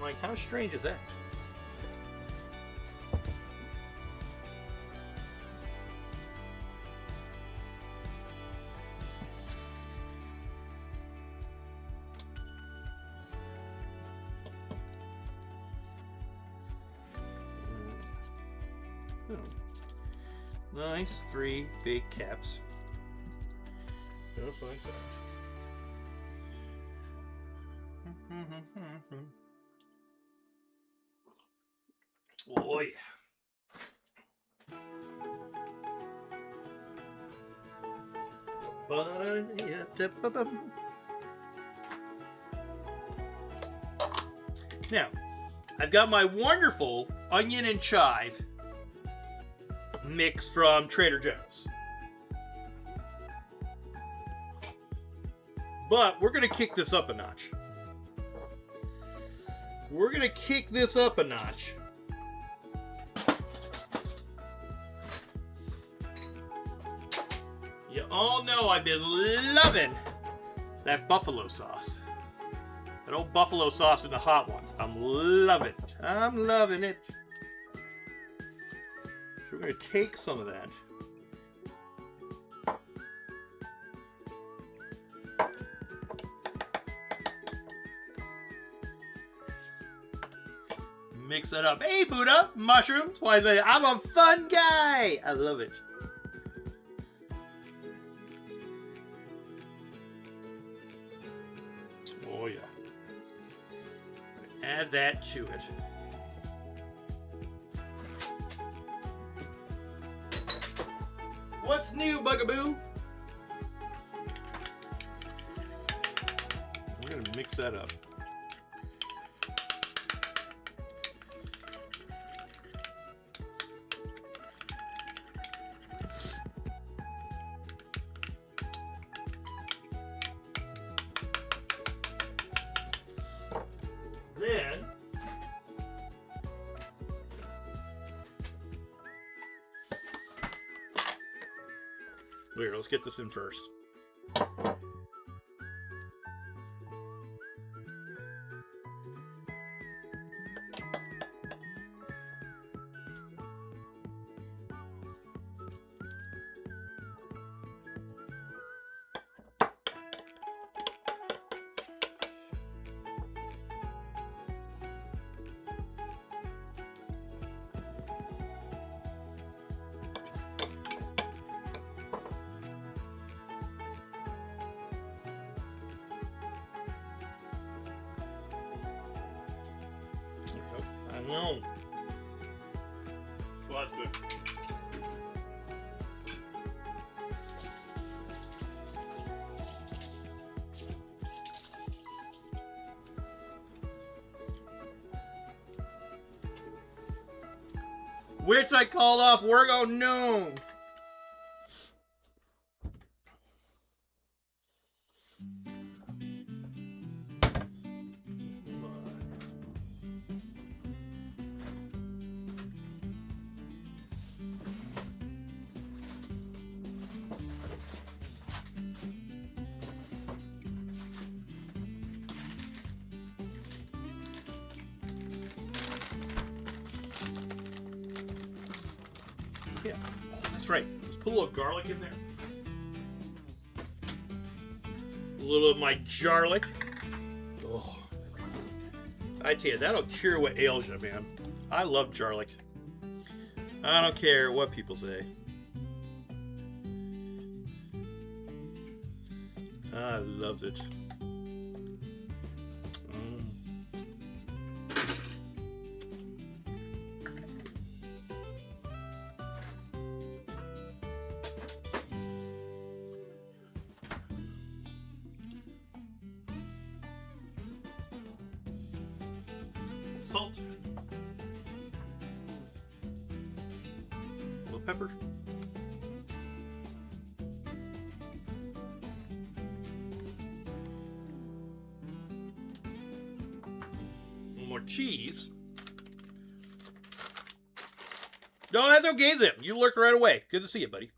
I'm like, how strange is that? Oh. Nice 3 big caps. Just like that. Oh yeah. Now, I've got my wonderful onion and chive mix from Trader Joe's. But we're going to kick this up a notch. We're going to kick this up a notch. You all know I've been loving that buffalo sauce. That old buffalo sauce in the hot ones. I'm loving it. I'm loving it. So we're going to take some of that. Mix that up. Hey, Buddha, mushrooms. I'm a fun guy. I love it. Oh, yeah. Add that to it. What's new, Bugaboo? We're going to mix that up. Then here, let's get this in first. I know. Well, that's good. Which I called off work. Oh no. Yeah, that's right. Let's put a little garlic in there. A little of my jarlic. Oh, I tell you, that'll cure what ails you, man. I love jarlic. I don't care what people say. I loves it. Salt, a little pepper, a little more cheese. No, that's okay, Zim. You lurked right away. Good to see you, buddy.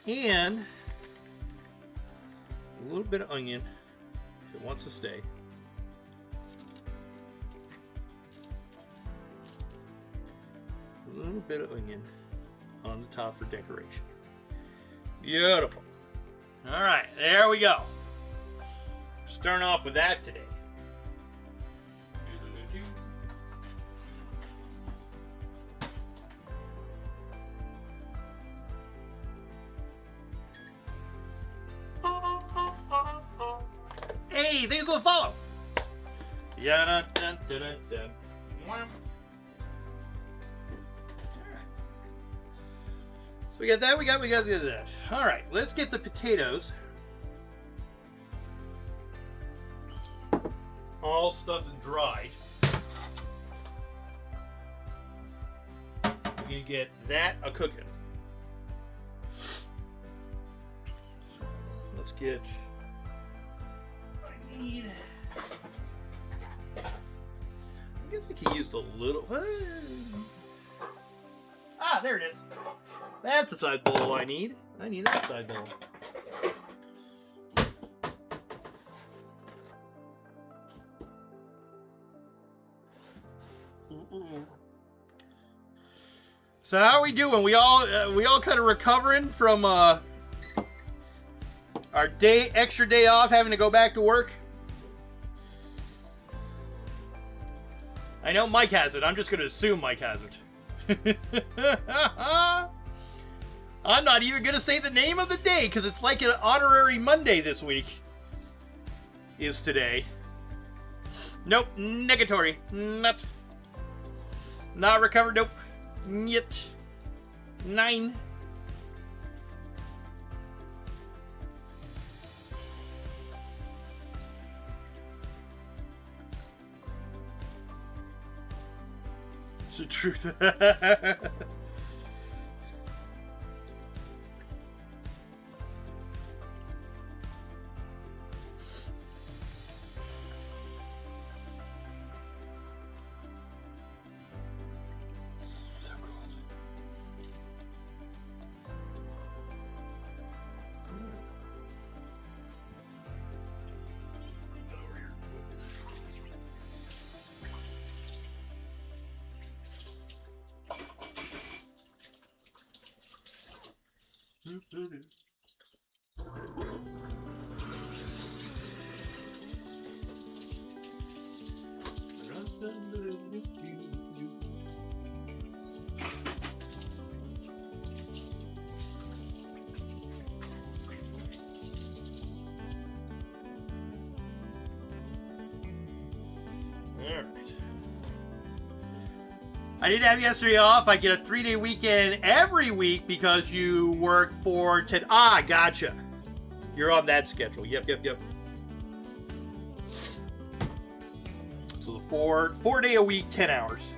And a little bit of onion if it wants to stay. A little bit of onion on the top for decoration. Beautiful. All right, there we go. Starting off with that today. Hey, things will follow. Yeah, dun, dun, dun, dun, dun. So we got that, we got that. All right, let's get the potatoes all stuffed and dried. We're gonna get that a cooking. So let's get. I guess I could use a little. Ah, there it is. That's the side bowl I need. I need that side bowl. So how are we doing? We all kind of recovering from our extra day off, having to go back to work. I know Mike hasn't. I'm just going to assume Mike hasn't. I'm not even going to say the name of the day because it's like an honorary Monday this week is today. Nope, negatory. Not recovered, nope. Yet. 9. It's the truth. So cold. I didn't have yesterday off. I get a 3-day weekend every week because you work for 10. Ah, gotcha. You're on that schedule. Yep. So the 4-day a week, 10 hours.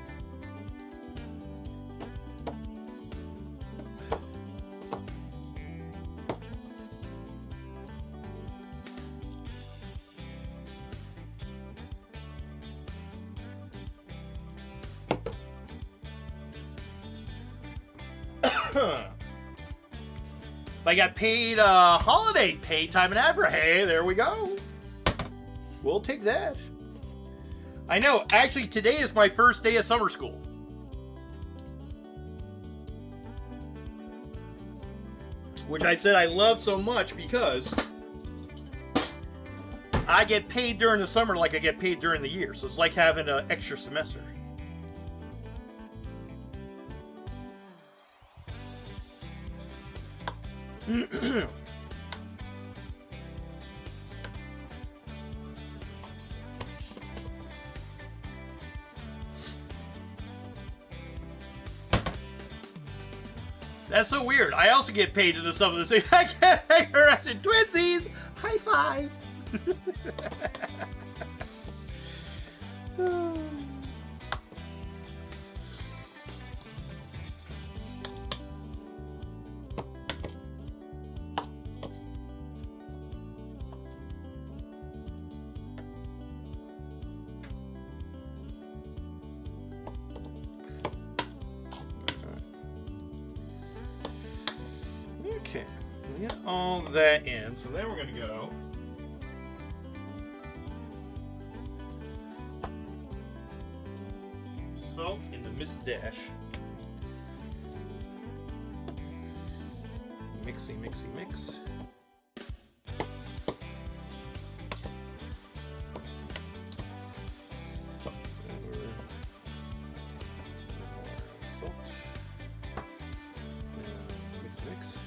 I got paid holiday pay time and ever. Hey, there we go. We'll take that. I know. Actually, today is my first day of summer school. Which I said I love so much because I get paid during the summer like I get paid during the year. So it's like having an extra semester. That's so weird. I also get paid to do some of the same. I get arrested. Twinsies! High five! Okay. we got all that in. So then we're going to go. Salt in the Miss Dash. Mixy, mixy, mix. Salt. Mix, mix.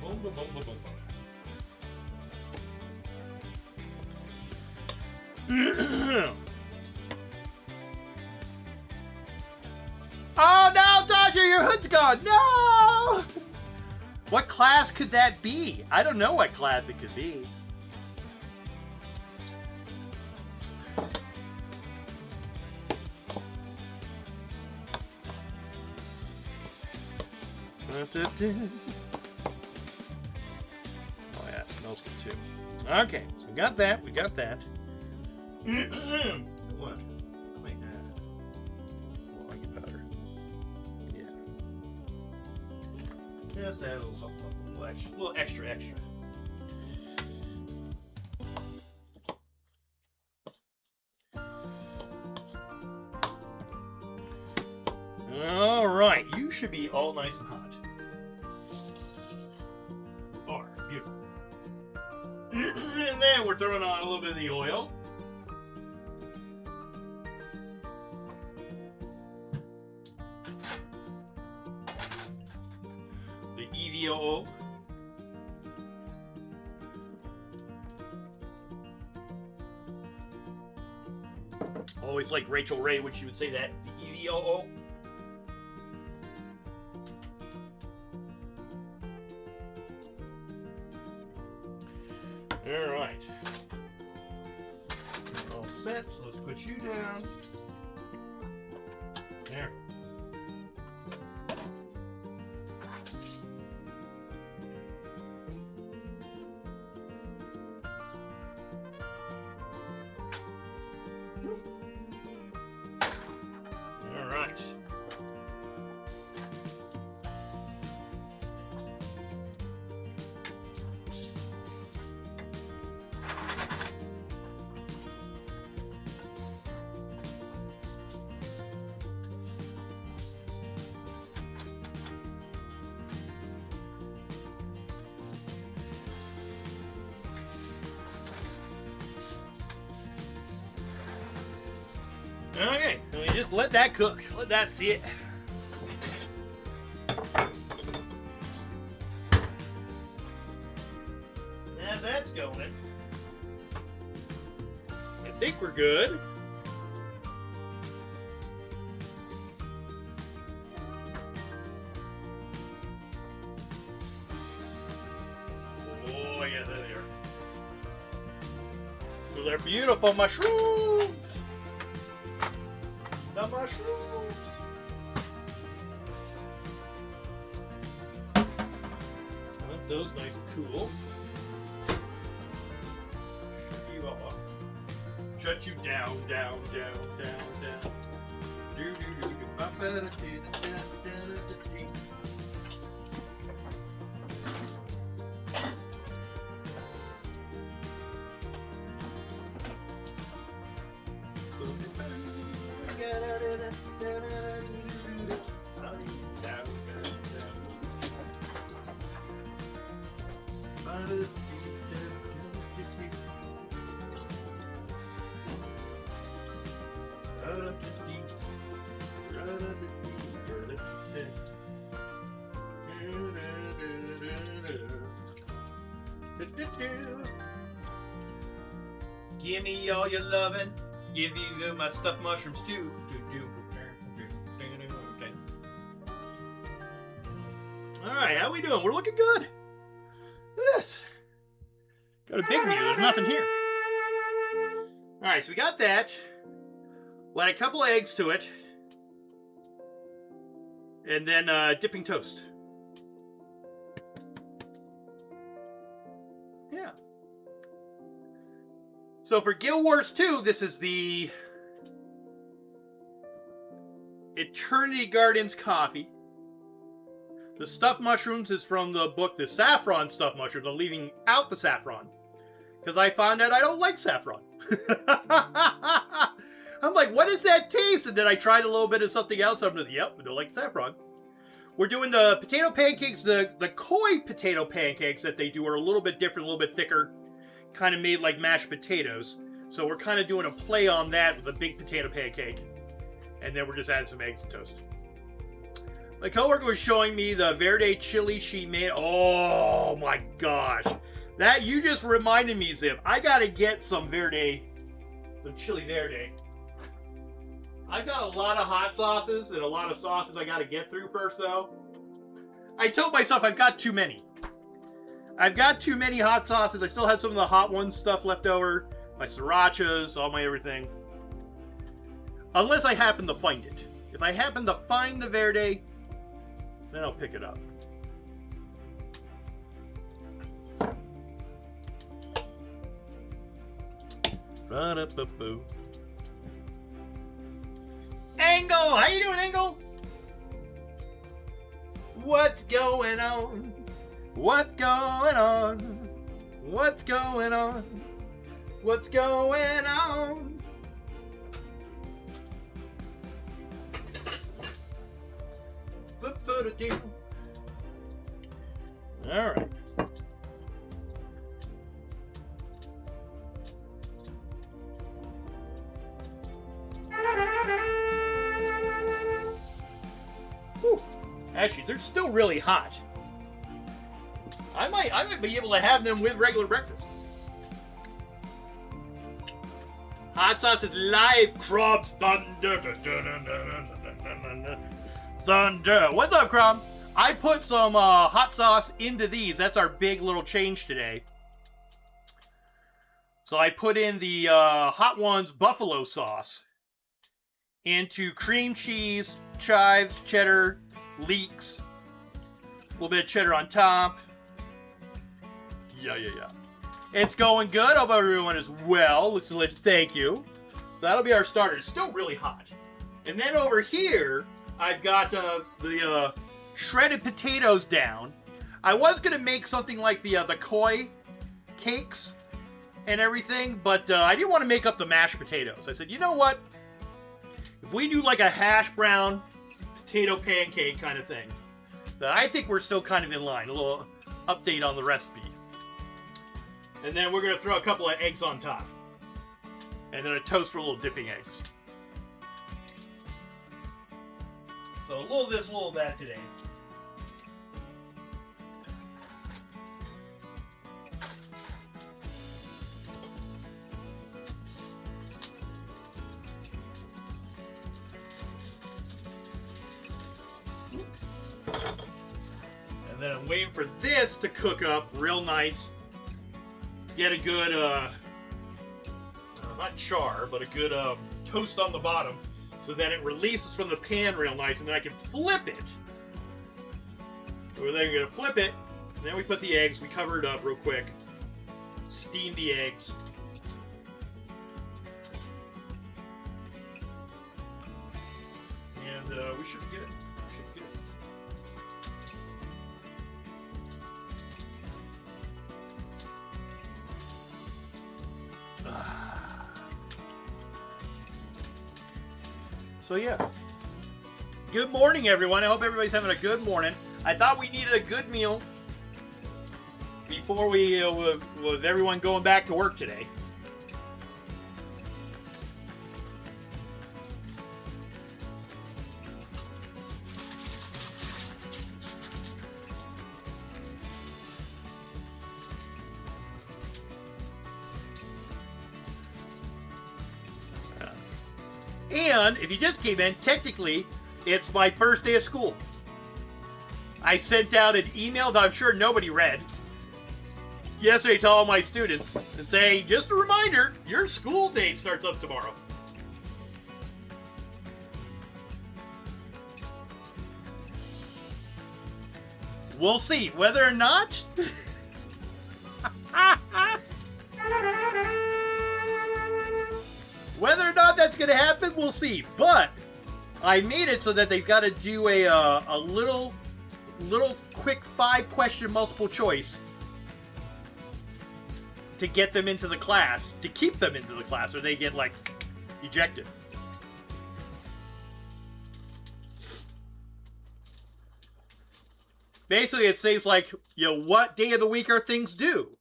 Boom, boom, boom, boom, boom. Oh no, Dodger, your hood's gone. No! What class could that be? I don't know what class it could be. Oh yeah, it smells good too. Okay, so we got that. We got that. What? Wait, baking powder. Yeah. Just add a little something, something, a little extra, extra. All right, you should be all nice and hot. All right, beautiful. And then we're throwing on a little bit of the oil. The EVO. Always like Rachel Ray when she would say that. The EVO. All right. All set. So let's put you down. There. All right. Okay, so we just let that cook. Let that sit. As that's going, I think we're good. Oh, yeah, there they are. So they're beautiful mushrooms. The mushrooms. Let those nice and cool. Shut you off. Shut you down, down, down, down, down. Do do do do. Ba ba da da da da da. Give me all your lovin', give you my stuffed mushrooms too. Okay. All right, how we doing? We're looking good. Look at this. Got a big view. There's nothing here. All right, so we got that. We'll add a couple of eggs to it, and then dipping toast. Yeah. So for Guild Wars 2, this is the Eternity Gardens coffee. The stuffed mushrooms is from the book The Saffron Stuffed Mushrooms. I'm leaving out the saffron because I found out I don't like saffron. I'm like, what is that taste? And then I tried a little bit of something else. I'm like, yep, I don't like saffron. We're doing the potato pancakes. The koi potato pancakes that they do are a little bit different, a little bit thicker, kind of made like mashed potatoes. So we're kind of doing a play on that with a big potato pancake. And then we're just adding some eggs and toast. My coworker was showing me the verde chili she made. Oh my gosh. That, you just reminded me, Zip. I gotta get some verde, some chili verde. I've got a lot of hot sauces and a lot of sauces I gotta get through first, though. I told myself I've got too many. I've got too many hot sauces. I still have some of the hot ones stuff left over. My srirachas, all my everything. Unless I happen to find it. If I happen to find the verde, then I'll pick it up. Angle! How you doing, Angle? What's going on? What's going on? What's going on? What's going on? All right. Whew. Actually, they're still really hot. I might be able to have them with regular breakfast. Hot sauce is live. Crob's thunder. Thunder. What's up, Crom? I put some hot sauce into these. That's our big little change today. So I put in the Hot Ones buffalo sauce into cream cheese, chives, cheddar, leeks, a little bit of cheddar on top. Yeah. It's going good. Hope everyone is well. Thank you. So that'll be our starter. It's still really hot. And then over here, I've got the shredded potatoes down. I was going to make something like the koi cakes and everything, but I didn't want to make up the mashed potatoes. I said, you know what? If we do like a hash brown potato pancake kind of thing, then I think we're still kind of in line. A little update on the recipe. And then we're going to throw a couple of eggs on top. And then a toast for little dipping eggs. So a little of this, a little of that today. And then I'm waiting for this to cook up real nice. Get a good, not char, but a good toast on the bottom. So that it releases from the pan real nice, and then I can flip it. So then we're going to flip it, and then we put the eggs. We cover it up real quick. Steam the eggs. And we should be good. So yeah, good morning, everyone. I hope everybody's having a good morning. I thought we needed a good meal before we, with everyone going back to work today. And if you just came in, technically, it's my first day of school. I sent out an email that I'm sure nobody read yesterday to all my students and saying, just a reminder, your school day starts up tomorrow. We'll see whether or not. Whether or not that's going to happen, we'll see. But I made it so that they've got to do a little little quick 5-question multiple choice to get them into the class, to keep them into the class, or they get, like, ejected. Basically, it says, like, you know, what day of the week are things due?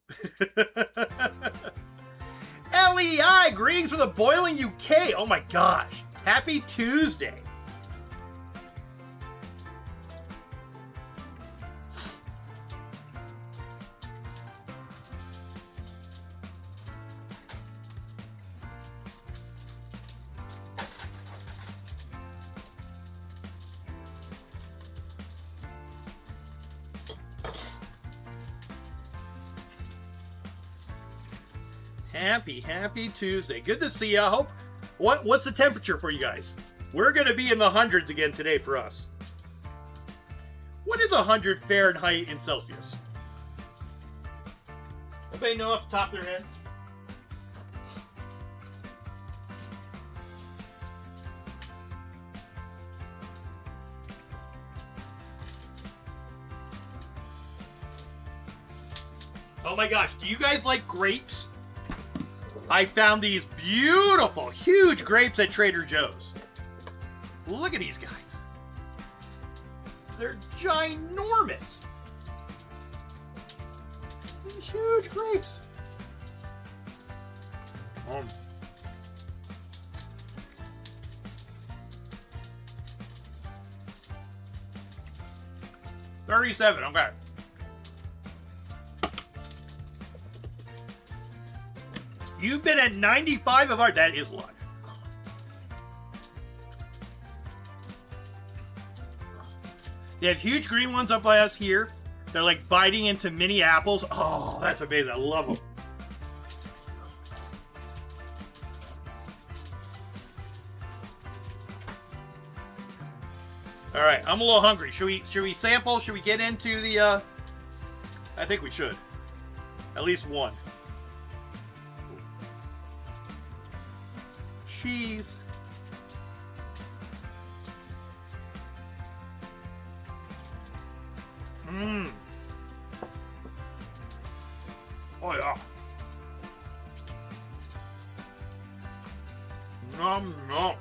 LEI, greetings from the boiling UK. Oh my gosh. Happy Tuesday. Happy Tuesday. Good to see you. I hope. What's the temperature for you guys? We're going to be in the hundreds again today for us. What is 100 Fahrenheit in Celsius? Anybody know off the top of their head? Oh my gosh, do you guys like grapes? I found these beautiful, huge grapes at Trader Joe's. Look at these guys. They're ginormous. These huge grapes. 37, okay. You've been at 95 of our... That is a lot. They have huge green ones up by us here. They're like biting into mini apples. Oh, that's amazing. I love them. All right, I'm a little hungry. Should we sample? Should we get into the... I think we should. At least one. Cheese. Mmm. Oh yeah. Nom nom.